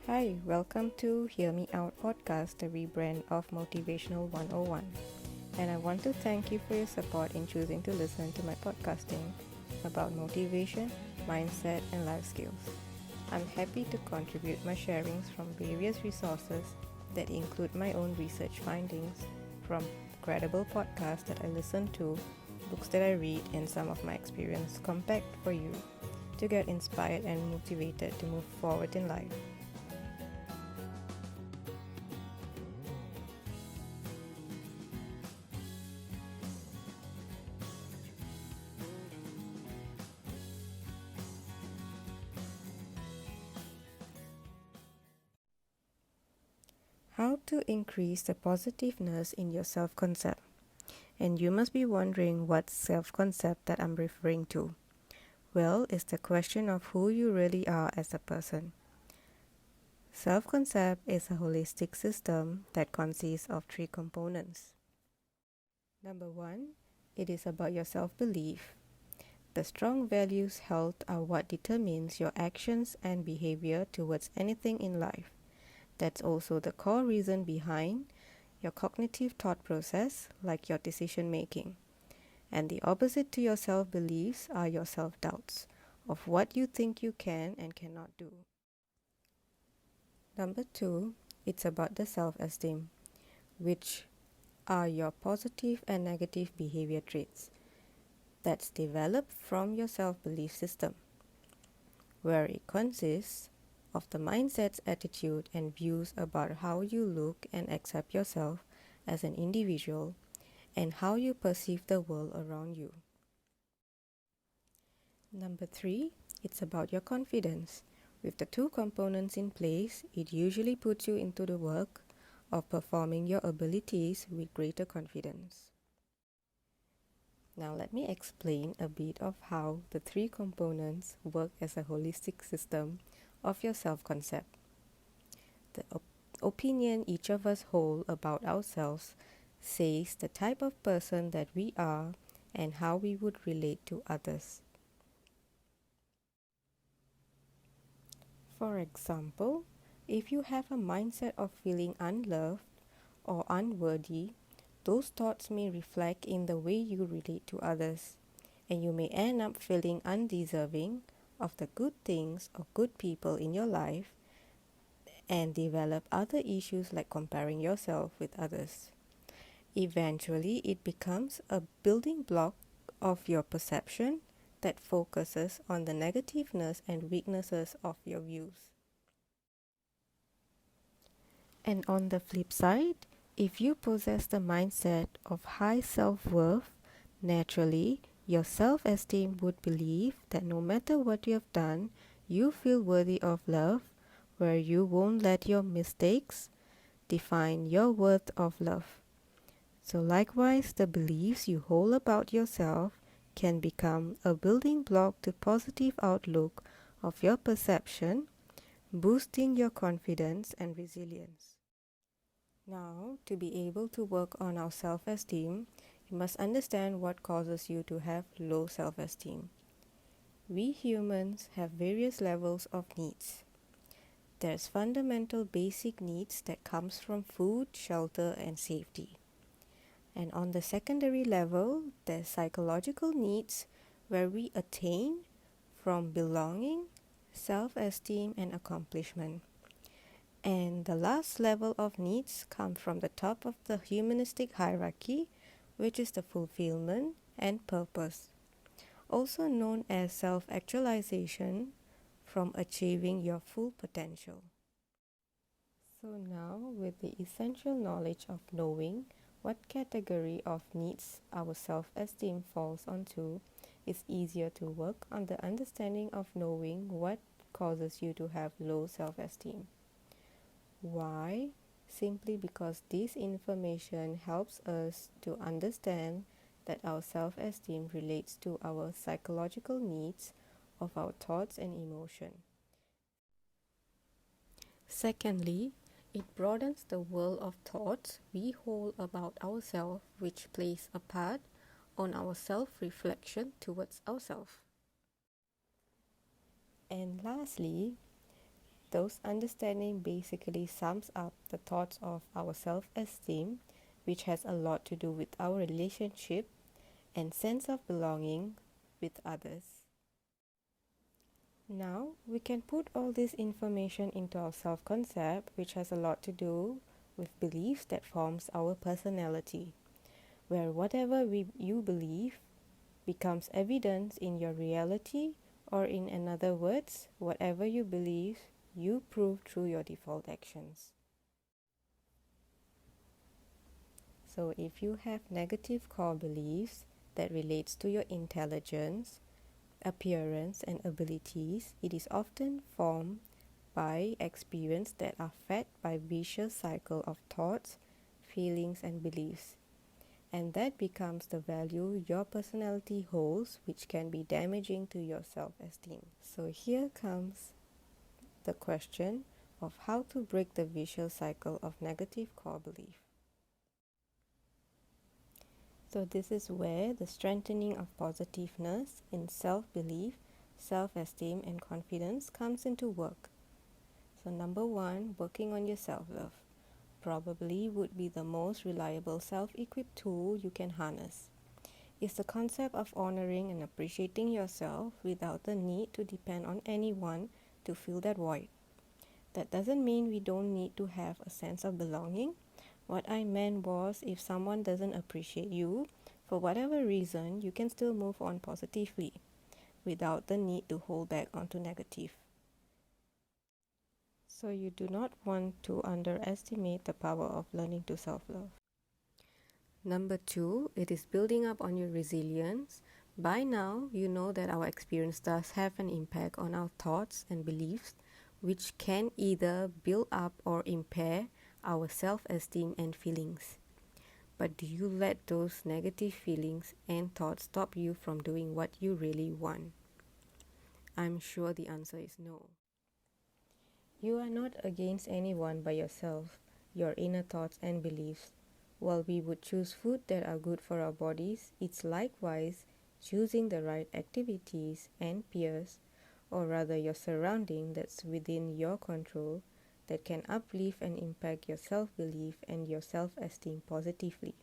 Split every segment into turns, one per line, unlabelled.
Hi, welcome to Hear Me Out podcast, the rebrand of Motivational 101. And I want to thank you for your support in choosing to listen to my podcasting about motivation, mindset, and life skills. I'm happy to contribute my sharings from various resources that include my own research findings from credible podcasts that I listen to, books that I read, and some of my experience compact for you to get inspired and motivated to move forward in life. How to increase the positiveness in your self-concept. And you must be wondering what self-concept that I'm referring to. Well, it's the question of who you really are as a person. Self-concept is a holistic system that consists of three components. Number one, it is about your self-belief. The strong values held are what determines your actions and behavior towards anything in life. That's also the core reason behind your cognitive thought process, like your decision making. And the opposite to your self-beliefs are your self-doubts of what you think you can and cannot do. Number two, it's about the self-esteem, which are your positive and negative behavior traits that's developed from your self-belief system, where it consists of the mindset's attitude and views about how you look and accept yourself as an individual and how you perceive the world around you. Number three, it's about your confidence. With the two components in place, it usually puts you into the work of performing your abilities with greater confidence. Now let me explain a bit of how the three components work as a holistic system of your self-concept. The opinion each of us hold about ourselves says the type of person that we are and how we would relate to others. For example, if you have a mindset of feeling unloved or unworthy, those thoughts may reflect in the way you relate to others, and you may end up feeling undeserving of the good things or good people in your life and develop other issues like comparing yourself with others. Eventually, it becomes a building block of your perception that focuses on the negativeness and weaknesses of your views. And on the flip side, if you possess the mindset of high self-worth, naturally, your self-esteem would believe that no matter what you have done, you feel worthy of love, where you won't let your mistakes define your worth of love. So likewise, the beliefs you hold about yourself can become a building block to positive outlook of your perception, boosting your confidence and resilience. Now, to be able to work on our self-esteem, you must understand what causes you to have low self-esteem. We humans have various levels of needs. There's fundamental basic needs that comes from food, shelter, and safety. And on the secondary level, there's psychological needs where we attain from belonging, self-esteem, and accomplishment. And the last level of needs come from the top of the humanistic hierarchy, which is the fulfillment and purpose, also known as self-actualization, from achieving your full potential. So now, with the essential knowledge of knowing what category of needs our self-esteem falls onto, it's easier to work on the understanding of knowing what causes you to have low self-esteem. Why? Simply because this information helps us to understand that our self-esteem relates to our psychological needs of our thoughts and emotion. Secondly, it broadens the world of thoughts we hold about ourselves, which plays a part on our self-reflection towards ourselves. And lastly, Those understanding basically sums up the thoughts of our self-esteem, which has a lot to do with our relationship and sense of belonging with others. Now we can put all this information into our self-concept, which has a lot to do with beliefs that forms our personality, where whatever you believe becomes evidence in your reality, or in other words, whatever you believe, you prove through your default actions. So if you have negative core beliefs that relates to your intelligence, appearance and abilities, it is often formed by experience that are fed by vicious cycle of thoughts, feelings and beliefs. And that becomes the value your personality holds, which can be damaging to your self-esteem. So here comes the question of how to break the vicious cycle of negative core belief. So this is where the strengthening of positiveness in self-belief, self-esteem and confidence comes into work. So number 1, working on your self-love probably would be the most reliable self-equipped tool you can harness. It's the concept of honoring and appreciating yourself without the need to depend on anyone to fill that void. That doesn't mean we don't need to have a sense of belonging. What I meant was, if someone doesn't appreciate you, for whatever reason, you can still move on positively without the need to hold back onto negative. So you do not want to underestimate the power of learning to self-love. Number 2, it is building up on your resilience. By now, you know that our experience does have an impact on our thoughts and beliefs, which can either build up or impair our self-esteem and feelings. But do you let those negative feelings and thoughts stop you from doing what you really want? I'm sure the answer is no. You are not against anyone but yourself, your inner thoughts and beliefs. While we would choose food that are good for our bodies, it's likewise choosing the right activities and peers, or rather your surrounding that's within your control, that can uplift and impact your self-belief and your self-esteem positively.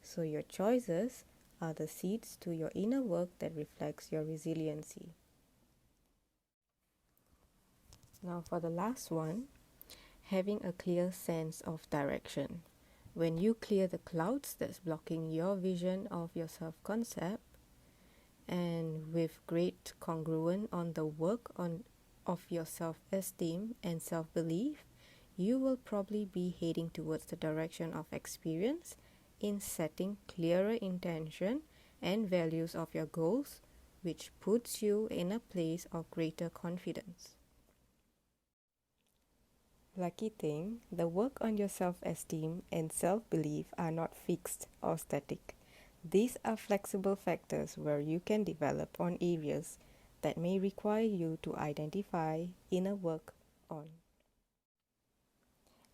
So your choices are the seeds to your inner work that reflects your resiliency. Now for the last one, having a clear sense of direction. When you clear the clouds that's blocking your vision of your self-concept, and with great congruence on the work of your self-esteem and self-belief, you will probably be heading towards the direction of experience in setting clearer intention and values of your goals, which puts you in a place of greater confidence. Lucky thing, the work on your self-esteem and self-belief are not fixed or static. These are flexible factors where you can develop on areas that may require you to identify inner work on.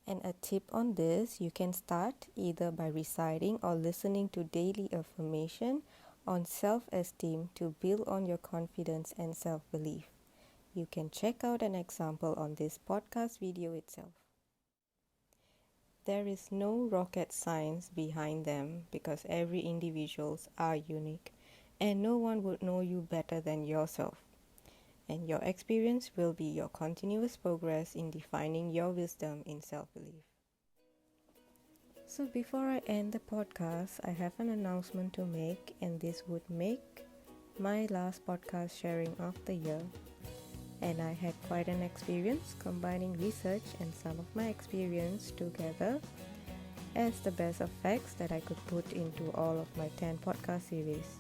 And a tip on this, you can start either by reciting or listening to daily affirmation on self-esteem to build on your confidence and self-belief. You can check out an example on this podcast video itself. There is no rocket science behind them because every individuals are unique and no one would know you better than yourself. And your experience will be your continuous progress in defining your wisdom in self-belief. So before I end the podcast, I have an announcement to make, and this would make my last podcast sharing of the year. And I had quite an experience combining research and some of my experience together as the best of facts that I could put into all of my 10 podcast series.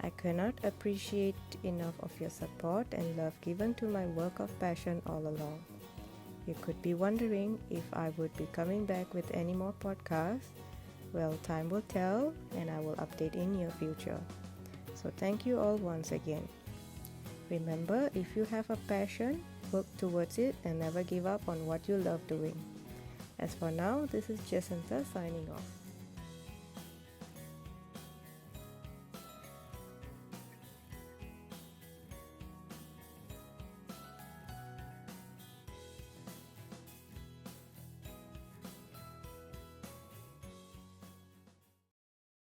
I cannot appreciate enough of your support and love given to my work of passion all along. You could be wondering if I would be coming back with any more podcasts. Well, time will tell, and I will update in near future. So thank you all once again. Remember, if you have a passion, work towards it and never give up on what you love doing. As for now, this is Jacinta signing off.